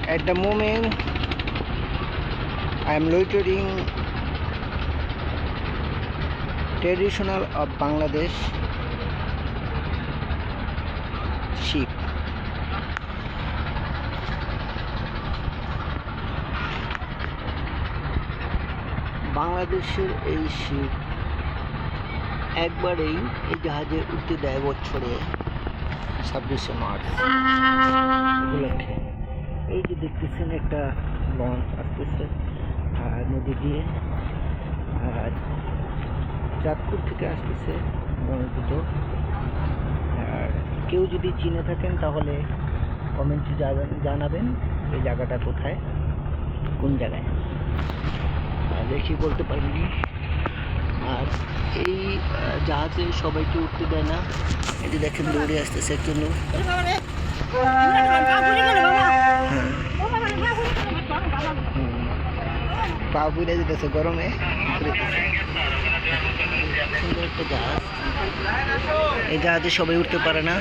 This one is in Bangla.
At the moment, I am loitering traditional of Bangladesh sheep. বাংলাদেশের এই শিপ একবারেই এই জাহাজে উঠতে দেয় বছরে 26শে মার্চ উপলক্ষে। এই যে দেখতেছেন একটা লঞ্চ আসতেছে নদী দিয়ে, আর চাঁদপুর থেকে আসতেছে দুটো। আর কেউ যদি চিনে থাকেন তাহলে কমেন্টে জানাবেন এই জায়গাটা কোথায়, কোন জায়গায়। বেশি বলতে পারিনি। আর এই জাহাজে সবাইকে উঠতে দেয় না। এই যে দেখেন দৌড়ে আসতেছে একজন লোক। পা পুড়ে যেতেছে গরমে। সুন্দর একটা জাহাজ। এই জাহাজে সবাই উঠতে পারে না।